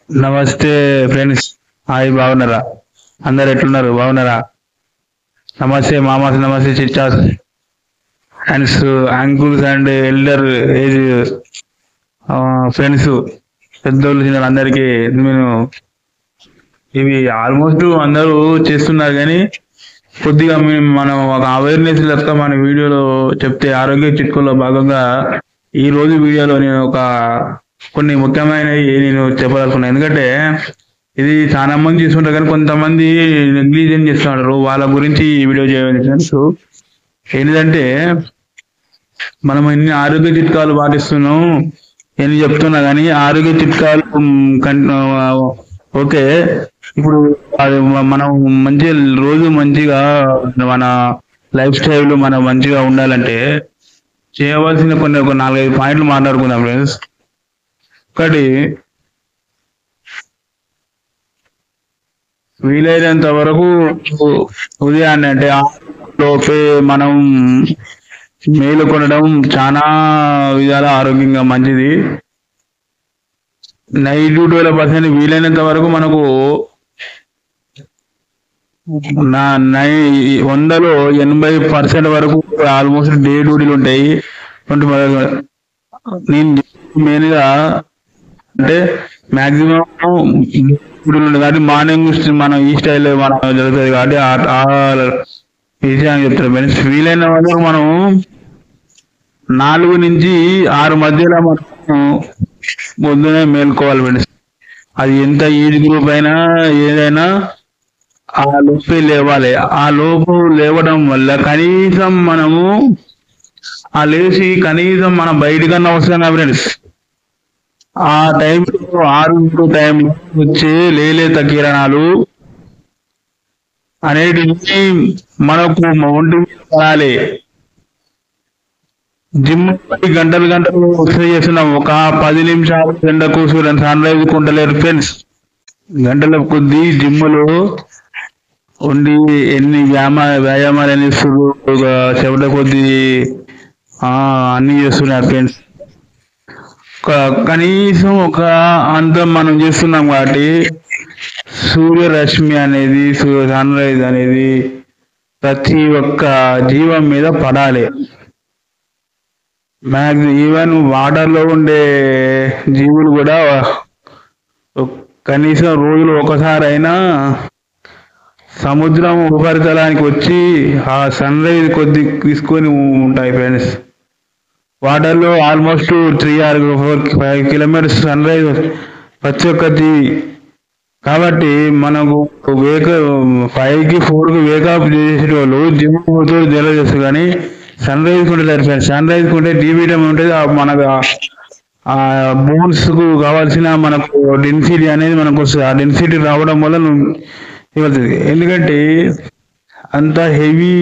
నమస్తే friends. Hi, బాగున్నారా? అందరు ఎట్లున్నారు? బాగున్నారా? నమస్తే మామాస్, నమస్తే చిచ్చాస్, అండ్స్, uncles and elder age friends, పెద్దోళ్ళు చిన్న అందరికీ నేను ఇవి ఆల్మోస్ట్ అందరూ చేస్తున్నారు కానీ కొద్దిగా మనం ఒక అవేర్నెస్ లెక్క మన వీడియోలో చెప్తే ఆరోగ్య చిట్కుల్లో భాగంగా ఈ రోజు వీడియోలో నేను కొన్ని ముఖ్యమైనవి నేను చెప్పదలుచుకున్నాను. ఎందుకంటే ఇది చాలా మంది చూస్తుంటారు కానీ కొంతమంది నెగ్లిజెన్స్ చేస్తున్నారు. వాళ్ళ గురించి ఈ వీడియో చేయడానికి ఏంటంటే, మనం ఎన్ని ఆరోగ్య చిట్కాలు పాటిస్తున్నాం ఎన్ని చెప్తున్నా కానీ ఆరోగ్య చిట్కాలు ఓకే. ఇప్పుడు అది మనం మంచి రోజు మంచిగా మన లైఫ్ స్టైల్ మనం మంచిగా ఉండాలంటే చేయవలసిన ఒక 4-5 పాయింట్లు మాట్లాడుకుందాం ఫ్రెండ్స్. ఒకటి, వీలైనంత వరకు ఉదయాన్నే అంటే లోపే మనం మేలుకొనడం చాలా విధాల ఆరోగ్యంగా మంచిది. 9-12% వీలైనంత వరకు మనకు 100లో 80% వరకు ఆల్మోస్ట్ డే డ్యూటీలు ఉంటాయి. నేను మెయిన్గా అంటే మ్యాక్సిమం కాబట్టి మార్నింగ్ మనం ఈ స్టైల్ మనం జరుగుతుంది కాబట్టి ఆ విషయాన్ని చెప్తారు ఫ్రెండ్స్. వీలైన వరకు మనం 4 నుంచి 6 మధ్యలో మనం పొద్దునే మేల్కోవాలి ఫ్రెండ్స్. అది ఎంత ఏజ్ గ్రూప్ అయినా ఏదైనా ఆ లోపే లేవాలి. ఆ లోపు లేవడం వల్ల కనీసం మనము ఆ లేచి కనీసం మనం బయటకన్నా వస్తున్నాం ఫ్రెండ్స్. ఆ టైంలో 6 టైంలో వచ్చే లేలేత కిరణాలు అనేటివి మనకు ఒంటి మీద పడాలి. జిమ్ గంటలు ఎక్సర్సైజ్ చేస్తున్నాం, ఒక 10 నిమిషాలు ఎండకు సన్ రైజ్ కుంటలేరు ఫ్రెండ్స్. గంటల కొద్దీ జిమ్ములు ఉండి ఎన్ని వ్యాయామాలు ఎన్ని చెమట కొద్దీ అన్ని చేస్తున్నారు ఫ్రెండ్స్. కనీసం అంతం మనం చేస్తున్నాం కాబట్టి సూర్యరశ్మి అనేది సన్ రైజ్ అనేది ప్రతి ఒక్క జీవం మీద పడాలి. ఈవెన్ వాటర్లో ఉండే జీవులు కూడా కనీసం రోజులు ఒకసారి అయినా సముద్రం ఉపరితలానికి వచ్చి ఆ సన్ రైజ్ కొద్ది తీసుకొని ఉంటాయి ఫ్రెండ్స్. వాటర్లో almost 3 or 4-5 kilometres sunrise ప్రతి ఒక్క జీవి. కాబట్టి మనకు 5కి 4కి వేకప్ చేసే వాళ్ళు జిమ్ పోతూ చేస్తారు కానీ సన్ రైజ్ కుంటే సరిపోయింది. సన్ రైజ్ కుంటే డి విటమిన్ ఉంటుంది. మనకు ఆ బోన్స్ కు కావాల్సిన మనకు డెన్సిటీ అనేది మనకు వస్తుంది. ఆ డెన్సిటీ రావడం వల్ల ఇవ్వతుంది. ఎందుకంటే అంత హెవీ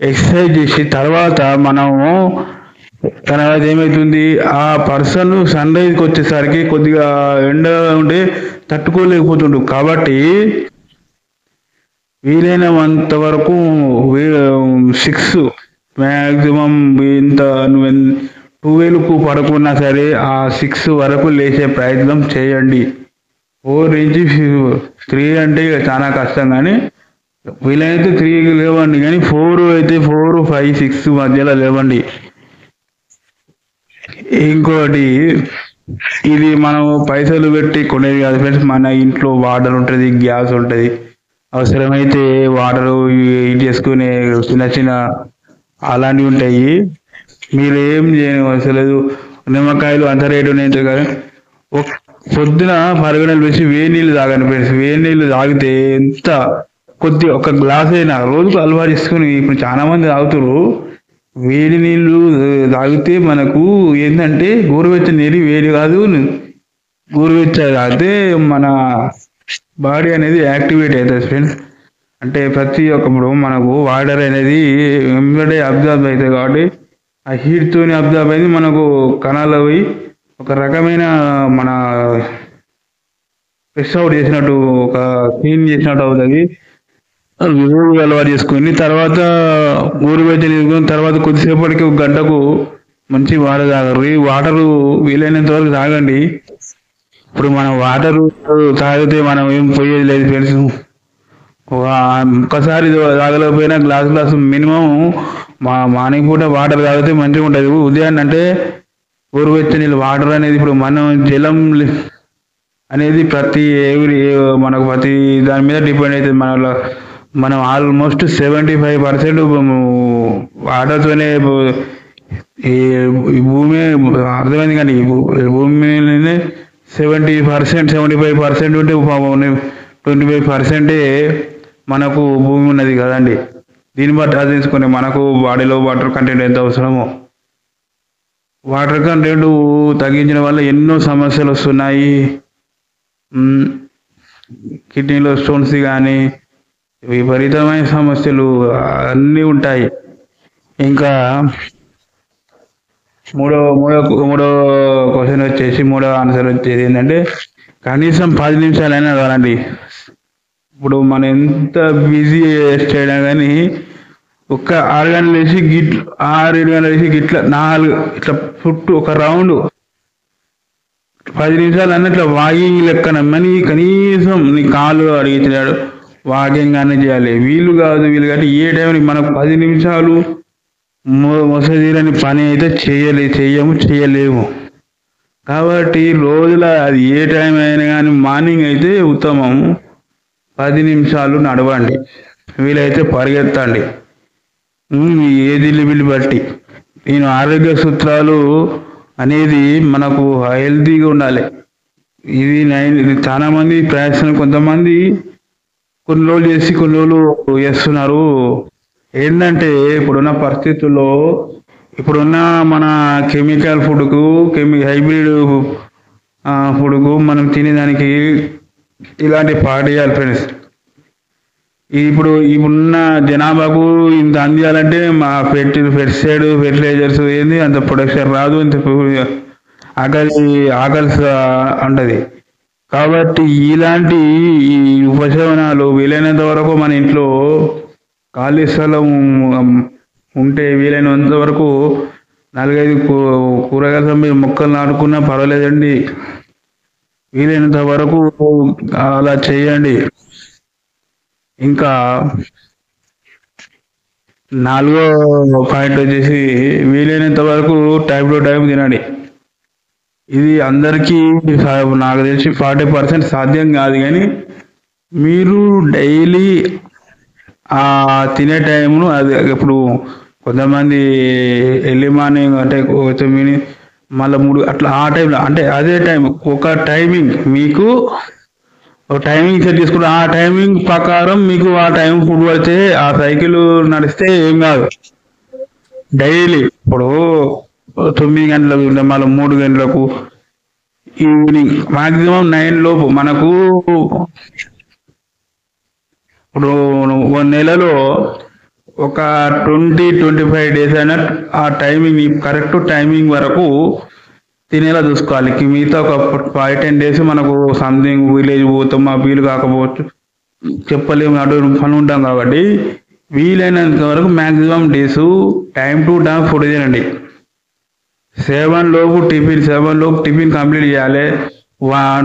ఎక్సర్సైజ్ చేసి తర్వాత మనము తర్వాత ఏమవుతుంది, ఆ పర్సన్ సన్ రైజ్కి వచ్చేసరికి కొద్దిగా ఎండ ఉంటే తట్టుకోలేకపోతుండు. కాబట్టి వీలైనంత వరకు 6 మ్యాక్సిమం ఇంత 12కు పడుకున్నా సరే ఆ 6 వరకు లేచే ప్రయత్నం చేయండి. 4 నుంచి 3 అంటే చాలా కష్టం కానీ వీలైతే 3కి లేవండి. కానీ 4 అయితే 4, 5, 6 మధ్యలో లేవండి. ఇంకోటి, ఇది మనం పైసలు పెట్టి కొనేది కాదు ఫ్రెండ్స్. మన ఇంట్లో వాటర్ ఉంటుంది, గ్యాస్ ఉంటుంది. అవసరమైతే వాటర్ హీట్ చేసుకునే చిన్న అలాంటివి ఉంటాయి. మీరు ఏం చేయవలసిన లేదు. నిమ్మకాయలు అంత రేటు ఉన్నాయి కానీ పొద్దున పరిగణలు వేసి వేడి నీళ్ళు తాగండి ఫ్రెండ్స్. వేడి నీళ్ళు తాగితే ఎంత ఒక గ్లాస్ అయినా రోజుకు అలవాటు చేసుకుని ఇప్పుడు చాలా మంది తాగుతారు. వేడి నీళ్ళు తాగితే మనకు ఏంటంటే గోరువెచ్చని నీరు వేడి కాదు, గోరువెచ్చగా తాగితే మన బాడీ అనేది యాక్టివేట్ అవుతుంది ఫ్రెండ్స్. అంటే ప్రతి ఒక్కప్పుడు మనకు వాటర్ అనేది వెంబడే అబ్జర్వ్ అవుతుంది కాబట్టి ఆ హీట్తోని అబ్జర్వ్ అయింది మనకు కణాలు పోయి ఒక రకమైన మన ఫ్రెష్ అవుట్ చేసినట్టు ఒక క్లీన్ చేసినట్టు అవుతుంది. అలవాటు చేసుకుని తర్వాత గోరువెచ్చని తీసుకుని తర్వాత కొద్దిసేపటికి 1 గంటకు మంచి వాటర్ తాగరు. ఈ వాటర్ వీలైనంత వరకు తాగండి. ఇప్పుడు మనం వాటర్ తాగితే మనం ఏం పోయేది లేదు ఫ్రెండ్స్. ఒక్కసారి తాగలేకపోయినా గ్లాసు మినిమం మార్నింగ్ పూట వాటర్ తాగితే మంచిగా ఉంటుంది. ఉదయాన్నే అంటే గోరువెచ్చని నీళ్ళు వాటర్ అనేది ఇప్పుడు మనం జలం అనేది మనకు ప్రతి దాని మీద డిపెండ్ అవుతుంది. మనం ఆల్మోస్ట్ 75% వాటర్తోనే ఈ ఈ భూమి అర్థమైంది. కానీ భూమిని 75% ఉంటే 25% మనకు భూమి ఉన్నది కదండి. దీన్ని బట్టి అది తీసుకొని మనకు బాడీలో వాటర్ కంటెంట్ ఎంత అవసరమో, వాటర్ కంటెంట్ తగ్గించడం వల్ల ఎన్నో సమస్యలు వస్తున్నాయి. కిడ్నీలో స్టోన్స్ కానీ విపరీతమైన సమస్యలు అన్నీ ఉంటాయి. ఇంకా మూడో మూడో మూడో క్వశ్చన్ వచ్చేసి, మూడో ఆన్సర్ వచ్చేది ఏంటంటే కనీసం 10 నిమిషాలైనా కాదండి. ఇప్పుడు మనం ఎంత బిజీ చేయడం కానీ ఒక్క 6 గంటలు వేసి 6-7 గంటలు వేసి గిట్ల 4 ఇట్లా చుట్టూ ఒక రౌండ్ 10 నిమిషాలు అన్నట్లు వాకింగ్ లెక్కన మనీ కనీసం నీ కాళ్ళు అడిగించాడు వాకింగ్ అన్నీ చేయాలి. వీలు కాబట్టి ఏ టైంకి మనకు 10 నిమిషాలు మొసదీరని పని అయితే చేయలేము. కాబట్టి రోజుల అది ఏ టైం అయినా కానీ మార్నింగ్ అయితే ఉత్తమం. 10 నిమిషాలు నడవండి, వీలైతే పరిగెత్తండి. మీ ఏజ్ లిమిట్ బట్టి. నేను ఆరోగ్య సూత్రాలు అనేది మనకు హెల్తీగా ఉండాలి. ఇది చాలా మంది ప్రయాసం, కొంతమంది కొన్ని రోజులు చేసి కొన్ని రోజులు చేస్తున్నారు. ఏంటంటే ఇప్పుడున్న పరిస్థితుల్లో, ఇప్పుడున్న మన కెమికల్ ఫుడ్కు, హైబ్రిడ్ ఫుడ్కు మనం తినేదానికి ఇలాంటి పాడేయాలి ఫ్రెండ్స్. ఇప్పుడున్న జనాభాకు ఇంత అందియాలంటే మా పెస్టిసైడ్ ఫెర్టిలైజర్స్ ఏంది అంత ప్రొడక్షన్ రాదు, ఇంత ఆకలి ఉంటుంది. కాబట్టి ఇలాంటి ఈ ఉపశమనాలు వీలైనంత వరకు మన ఇంట్లో ఖాళీ స్థలం ఉంటే వీలైనంత వరకు 4-5 కూరగాయల మొక్కలు నాటుకున్నా పర్వాలేదండి. వీలైనంత వరకు అలా చేయండి. ఇంకా 4వ పాయింట్ వచ్చేసి వీలైనంత వరకు టైం టు టైం తినండి. ఇది అందరికీ నాకు తెలిసి 40% సాధ్యం కాదు, కానీ మీరు డైలీ తినే టైంను అది ఇప్పుడు కొంతమంది ఎర్లీ మార్నింగ్ అంటే 9 మళ్ళీ 3 అట్లా ఆ టైంలో అంటే అదే టైం ఒక టైమింగ్ మీకు టైమింగ్ సెట్ చేసుకుంటే ఆ టైమింగ్ ప్రకారం మీకు ఆ టైం ఫుడ్ పడితే ఆ సైకిల్ నడిస్తే ఏం కాదు. డైలీ ఇప్పుడు 9 గంటలకు మళ్ళీ 3 గంటలకు ఈవినింగ్ మాక్సిమం 9 లోపు మనకు ఇప్పుడు 1 నెలలో ఒక 20-25 డేస్ అయినా ఆ టైమింగ్ కరెక్ట్ టైమింగ్ వరకు తినేలా చూసుకోవాలి. మిగతా ఒక 5-10 డేస్ మనకు సంథింగ్ విలేజ్ పోతాం, మా వీలు కాకపోవచ్చు, చెప్పలేము, అటు పని ఉంటాం. కాబట్టి వీలైనంత వరకు maximum days time to time food తినండి. 7 లోపు టిఫిన్ కంప్లీట్ చేయాలి.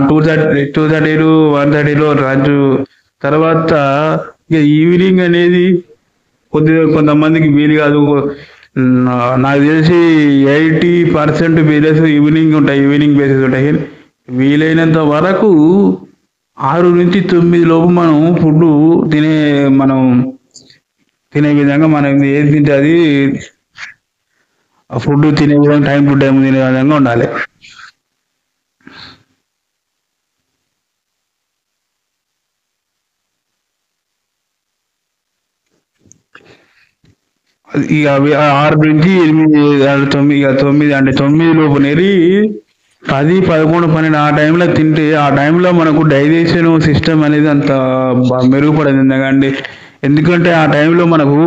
2:30 to 1:30 లంచ్. తర్వాత ఇక ఈవినింగ్ అనేది కొంతమందికి వీలు కాదు. నాకు తెలిసి 80% బేసెస్ ఈవినింగ్ బేసెస్ ఉంటాయి. వీలైనంత వరకు 6 నుంచి 9 లోపు మనం ఫుడ్ తినే విధంగా మనం ఏది తింటే అది ఫుడ్ తినే విధంగా టైం టు టైం తినే విధంగా ఉండాలి. ఇక 6 నుంచి 8, 9 అంటే 9 లోపు నేరి 10, 11, 12 ఆ టైంలో తింటే ఆ టైంలో మనకు డైజెషన్ సిస్టమ్ అనేది అంత మెరుగుపడింది. ఎందుకంటే ఆ టైంలో మనకు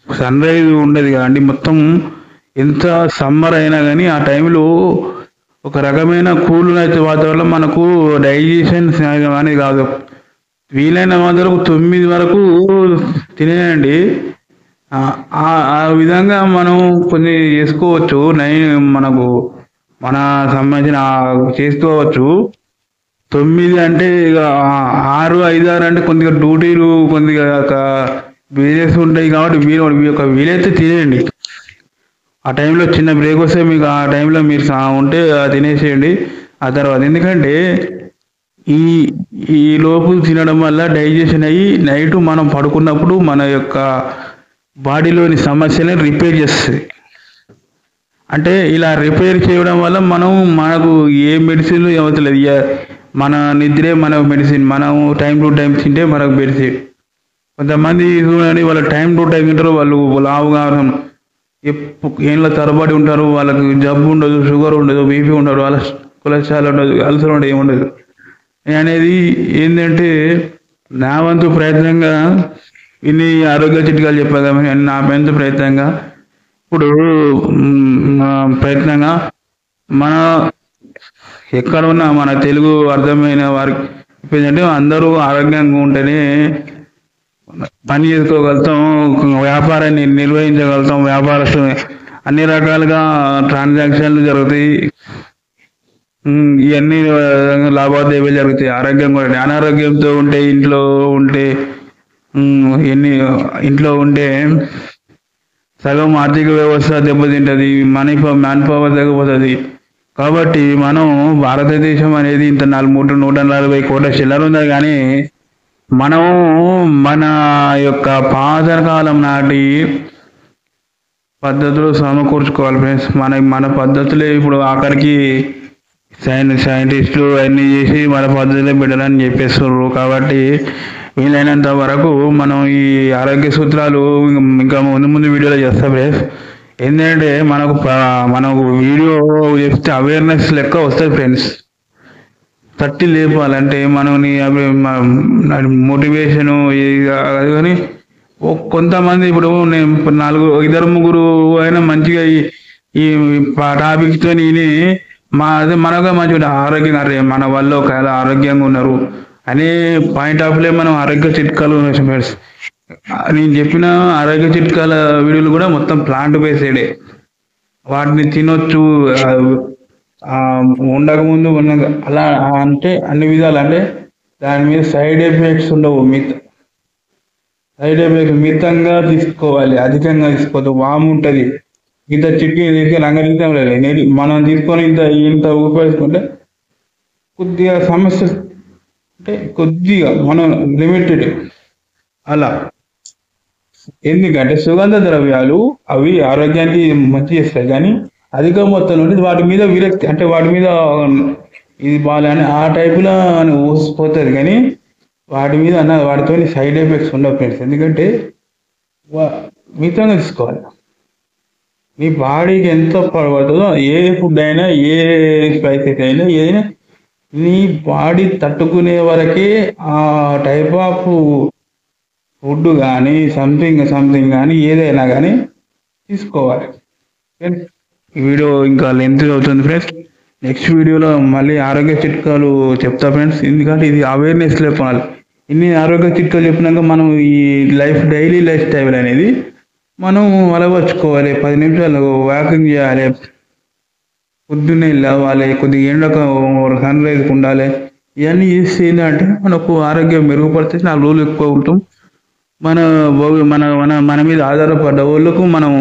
సన్ రైజ్ ఉండదు కదండి. మొత్తం ఎంత సమ్మర్ అయినా కానీ ఆ టైంలో ఒక రకమైన కూల్ వాతావరణం మనకు డైజెషన్ అనేది కాదు. వీలైన వరకు 9 వరకు తినేయండి. ఆ విధంగా మనం కొన్ని చేసుకోవచ్చు. మనకు మన సంబంధించిన చేసుకోవచ్చు. 9 అంటే ఇక 6, 5, 6 అంటే కొద్దిగా డ్యూటీలు కొద్దిగా బిజినెస్ ఉంటాయి కాబట్టి మీరు మీ యొక్క వీలైతే తినేయండి. ఆ టైంలో చిన్న బ్రేక్ వస్తే మీకు ఆ టైంలో మీరు ఉంటే తినేసేయండి. ఆ తర్వాత ఎందుకంటే ఈ ఈ లోపు తినడం వల్ల డైజెషన్ అయ్యి నైట్ మనం పడుకున్నప్పుడు మన యొక్క బాడీలోని సమస్యలను రిపేర్ చేస్తుంది. అంటే ఇలా రిపేర్ చేయడం వల్ల మనకు ఏ మెడిసిన్ అవసరం. మన నిద్రే మన మెడిసిన్. మనం టైం టు టైం తింటే మనకు మెడిసిన్. కొంతమంది చూడండి, వాళ్ళ టైం టు టైం తింటారు, వాళ్ళు లావుగా ఏళ్ళ తరబడి ఉంటారు, వాళ్ళకి జబ్బు ఉండదు, షుగర్ ఉండదు, బీపీ ఉండదు, కొలెస్ట్రాల్ ఉండదు, అల్సర్ ఉండదు, ఏముండదు. అనేది ఏంటంటే నా వంతు ప్రయత్నంగా ఇన్ని ఆరోగ్య చిట్కాలు చెప్పాను కానీ నా వంతు ప్రయత్నంగా ఇప్పుడు ప్రయత్నంగా మన ఎక్కడ ఉన్నా మన తెలుగు అర్థమైన వారికి ఏంటంటే అందరూ ఆరోగ్యంగా ఉంటేనే పని చేసుకోగలుగుతాం, వ్యాపారాన్ని నిర్వహించగలుగుతాం, వ్యాపారస్తులు అన్ని రకాలుగా ట్రాన్సాక్షన్లు జరుగుతాయి, ఇవన్నీ లావాదేవీలు జరుగుతాయి. ఆరోగ్యంగా ఉంటే అనారోగ్యంతో ఉంటే ఇంట్లో ఉంటే సగం ఆర్థిక వ్యవస్థ దెబ్బతింటుంది, మ్యాన్ పవర్ తగ్గిపోతుంది. కాబట్టి మనం భారతదేశం అనేది ఇంత 140 కోట్ల చిల్లర ఉంది కానీ మనం మన యొక్క పాతకాలం నాటి పద్ధతులు సమకూర్చుకోవాలి ఫ్రెండ్స్. మన పద్ధతులే ఇప్పుడు ఆఖరికి సైంటిస్టులు అన్నీ చేసి మన పద్ధతులే పెట్టాలని చెప్పేస్తున్నారు. కాబట్టి వీలైనంత వరకు మనం ఈ ఆరోగ్య సూత్రాలు ఇంకా ముందు వీడియోలో చేస్తాం ఫ్రెండ్స్. ఏంటంటే మనకు వీడియో చెప్తే అవేర్నెస్ లెక్క వస్తుంది ఫ్రెండ్స్. తట్టి లేపాలంటే మనని మోటివేషను అది కానీ కొంతమంది ఇప్పుడు నేను 2 3 అయినా మంచిగా ఈ టాపిక్తో మనగా మంచిగా ఆరోగ్యంగా మన వల్ల ఒకవేళ ఆరోగ్యంగా ఉన్నారు అనే పాయింట్ ఆఫ్ వ్యూలో మనం ఆరోగ్య చిట్కాలు ఫ్రెండ్స్. నేను చెప్పిన ఆరోగ్య చిట్కాల వీడియోలు కూడా మొత్తం ప్లాంట్ బేస్డే. వాటిని తినొచ్చు ఉండకముందు అలా అంటే అన్ని విధాలు. అంటే దాని మీద సైడ్ ఎఫెక్ట్స్ ఉండవు. సైడ్ ఎఫెక్ట్స్ మితంగా తీసుకోవాలి, అధికంగా తీసుకోవద్దు. వాము ఉంటుంది, ఇంత చిట్కీ రంగం లేదు. మనం తీసుకొని ఇంత ఉపయోగించుకుంటే కొద్దిగా సమస్య అంటే కొద్దిగా మనం లిమిటెడ్ అలా. ఎందుకంటే సుగంధ ద్రవ్యాలు అవి ఆరోగ్యానికి మంచి చేస్తాయి కానీ అధిక మొత్తంలో ఉంటే వాటి మీద విరక్తి, అంటే వాటి మీద ఇది బాగాలని ఆ టైపులో ఊసిపోతుంది కానీ వాటితో సైడ్ ఎఫెక్ట్స్ ఉండవు ఫ్రెండ్స్. ఎందుకంటే మితంగా తీసుకోవాలి. మీ బాడీకి ఎంత పడుతుందో ఏ ఫుడ్ అయినా ఏ స్పైసెస్ అయినా ఏదైనా నీ బాడీ తట్టుకునే వరకే ఆ టైప్ ఆఫ్ ఫుడ్ కానీ సంథింగ్ కానీ ఏదైనా కానీ తీసుకోవాలి. ఈ వీడియో ఇంకా లెంత్ అవుతుంది ఫ్రెండ్స్. నెక్స్ట్ వీడియోలో మళ్ళీ ఆరోగ్య చిట్కాలు చెప్తా ఫ్రెండ్స్. ఎందుకంటే ఇది అవేర్నెస్ లేపాలి. ఇన్ని ఆరోగ్య చిట్కాలు చెప్పినాక మనం ఈ డైలీ లైఫ్ స్టైల్ అనేది మనం అలవర్చుకోవాలి. 10 నిమిషాలు వాకింగ్ చేయాలి, పొద్దున్నే లేవాలి, కొద్దిగా ఎండక సన్ రైజ్కి ఉండాలి. ఇవన్నీ చేస్తే ఏంటంటే మనకు ఆరోగ్యం మెరుగుపడితే 4 రోజులు ఎక్కువ ఉంటాం. మన మీద ఆధారపడ్డ వాళ్ళకు మనం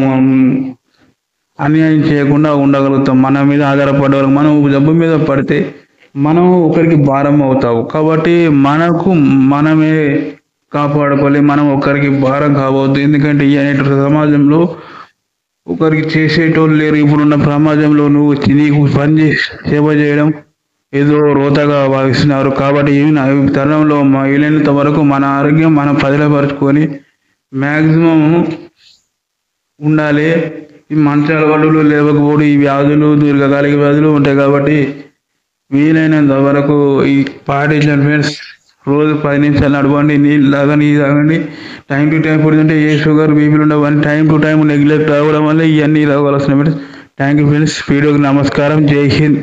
అన్యాయం చేయకుండా ఉండగలుగుతాం. మన మీద ఆధారపడ్డ వాళ్ళకి మనం జబ్బు మీద పడితే మనం ఒకరికి భారం అవుతావు. కాబట్టి మనమే కాపాడుకోవాలి, మనం ఒకరికి భారం కావద్దు. ఎందుకంటే ఈ సమాజంలో ఒకరికి చేసేటోళ్ళు లేరు. ఇప్పుడున్న సమాజంలో నీకు పని సేవ చేయడం ఏదో రోతగా భావిస్తున్నారు. కాబట్టి ఈ తరుణంలో వీలైనంత వరకు మన ఆరోగ్యం మనం పదిలపరుచుకొని మ్యాక్సిమం ఉండాలి. ఈ మంచాల వడ్డులు లేవకపోవడం, ఈ వ్యాధులు దీర్ఘకాలిక వ్యాధులు ఉంటాయి. కాబట్టి వీలైనంత వరకు ఈ పాటించండి ఫ్రెండ్స్. రోజు 10 నిమిషాలు నడవండి, నీళ్ళు తాగండి, టైం టు టైం పుడుతుంటే ఏ షుగర్ బీపీలు ఉండవు. అని టైం టు టైం నెగ్లెక్ట్ అవ్వడం వల్ల ఇవన్నీ రావాల్సిన ఫ్రెండ్స్. Thank you friends. వీడియోకి నమస్కారం. జై హింద్.